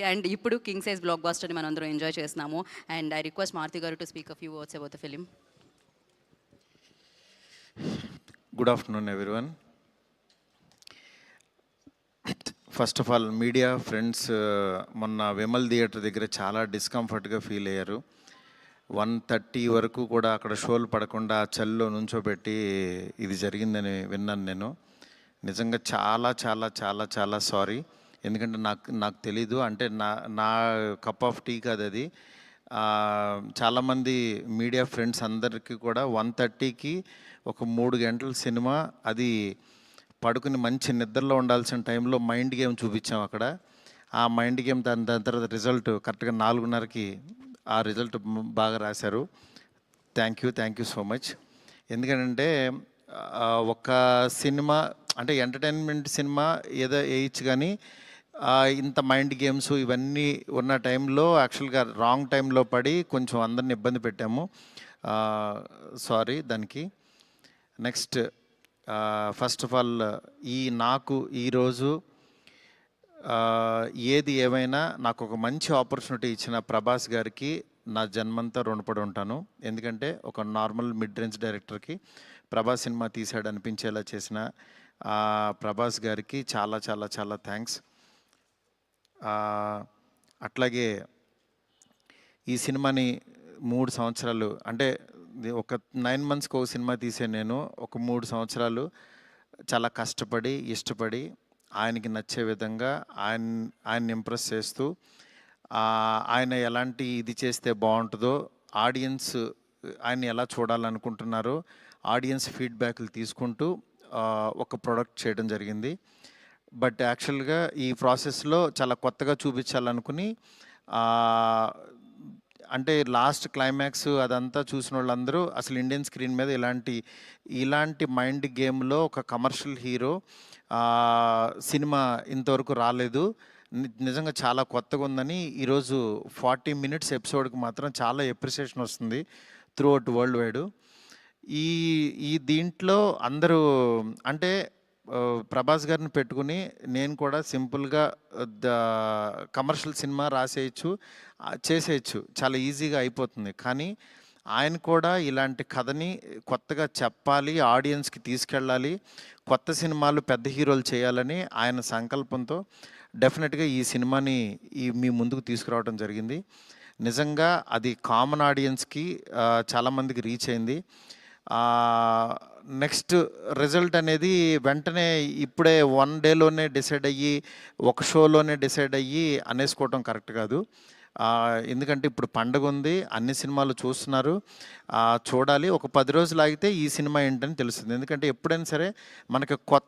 And ఇప్పుడు king size black బాస్టర్ని మనం అందరం ఎంజాయ్ చేస్తున్నాము. అండ్ ఐ రిక్వెస్ట్ మారుతి గారు to speak a few words about the film. Good afternoon everyone. First of all media friends మొన్న Vimal theatre దగ్గర చాలా డిస్కంఫర్ట్గా feel అయ్యారు. 1:30 వరకు కూడా అక్కడ షోలు పడకుండా చలిలో నుంచోబెట్టి ఇది జరిగిందని విన్నాను నేను. నిజంగా చాలా చాలా చాలా చాలా సారీ. ఎందుకంటే నాకు తెలీదు, అంటే నా కప్ ఆఫ్ టీ కాదు అది. చాలామంది మీడియా ఫ్రెండ్స్ అందరికీ కూడా 1:30కి ఒక 3 గంటల సినిమా, అది పడుకుని మంచి నిద్రలో ఉండాల్సిన టైంలో మైండ్ గేమ్ చూపించాం అక్కడ. ఆ మైండ్ గేమ్ దాని తర్వాత రిజల్ట్ కరెక్ట్గా 4:30కి ఆ రిజల్ట్ బాగా రాశారు. Thank you so much. ఎందుకంటే ఒక సినిమా అంటే ఎంటర్టైన్మెంట్ సినిమా ఏదో వేయచ్చు, కానీ ఇంత మైండ్ గేమ్స్ ఇవన్నీ ఉన్న టైంలో యాక్చువల్గా రాంగ్ టైంలో పడి కొంచెం అందరిని ఇబ్బంది పెట్టాము. సారీ దానికి. నెక్స్ట్ ఫస్ట్ ఆఫ్ ఆల్ నాకు ఈరోజు ఏది ఏమైనా నాకు ఒక మంచి ఆపర్చునిటీ ఇచ్చిన ప్రభాస్ గారికి నా జన్మంతా రుణపడి ఉంటాను. ఎందుకంటే ఒక నార్మల్ మిడ్ రేంజ్ డైరెక్టర్కి ప్రభాస్ సినిమా తీసాడు అనిపించేలా చేసిన ప్రభాస్ గారికి చాలా చాలా చాలా థ్యాంక్స్. అట్లాగే ఈ సినిమాని 3 సంవత్సరాలు, అంటే ఒక 9 మంత్స్కి ఒక సినిమా తీసే నేను ఒక 3 సంవత్సరాలు చాలా కష్టపడి ఇష్టపడి ఆయనకి నచ్చే విధంగా ఆయన్ని ఇంప్రెస్ చేస్తూ, ఆయన ఎలాంటి ఇది చేస్తే బాగుంటుందో, ఆడియన్స్ ఆయన్ని ఎలా చూడాలనుకుంటున్నారో ఆడియన్స్ ఫీడ్బ్యాక్లు తీసుకుంటూ ఒక ప్రోడక్ట్ చేయడం జరిగింది. బట్ యాక్చువల్గా ఈ ప్రాసెస్లో చాలా కొత్తగా చూపించాలనుకుని, అంటే లాస్ట్ క్లైమాక్స్ అదంతా చూసిన వాళ్ళందరూ అసలు ఇండియన్ స్క్రీన్ మీద ఇలాంటి మైండ్ గేమ్లో ఒక కమర్షియల్ హీరో సినిమా ఇంతవరకు రాలేదు, నిజంగా చాలా కొత్తగా ఉందని ఈరోజు 40 మినిట్స్ ఎపిసోడ్కి మాత్రం చాలా ఎప్రిసియేషన్ వస్తుంది త్రూ అవుట్ వరల్డ్ వైడ్. ఈ దీంట్లో అందరూ అంటే ప్రభాస్ గారిని పెట్టుకుని నేను కూడా సింపుల్గా కమర్షియల్ సినిమా రాసేయచ్చు, చేసేయచ్చు, చాలా ఈజీగా అయిపోతుంది. కానీ ఆయన కూడా ఇలాంటి కథని కొత్తగా చెప్పాలి, ఆడియన్స్కి తీసుకెళ్ళాలి, కొత్త సినిమాలు పెద్ద హీరోలు చేయాలని ఆయన సంకల్పంతో డెఫినెట్గా ఈ సినిమాని మీ ముందుకు తీసుకురావడం జరిగింది. నిజంగా అది కామన్ ఆడియన్స్కి చాలామందికి రీచ్ అయింది. నెక్స్ట్ రిజల్ట్ అనేది వెంటనే ఇప్పుడే 1 డేలోనే డిసైడ్ అయ్యి ఒక షోలోనే డిసైడ్ అయ్యి అనేసుకోవటం కరెక్ట్ కాదు. ఎందుకంటే ఇప్పుడు పండగ ఉంది, అన్ని సినిమాలు చూస్తున్నారు, చూడాలి. ఒక 10 రోజులు ఆగితే ఈ సినిమా ఏంటని తెలుస్తుంది. ఎందుకంటే ఎప్పుడైనా సరే మనకి కొత్త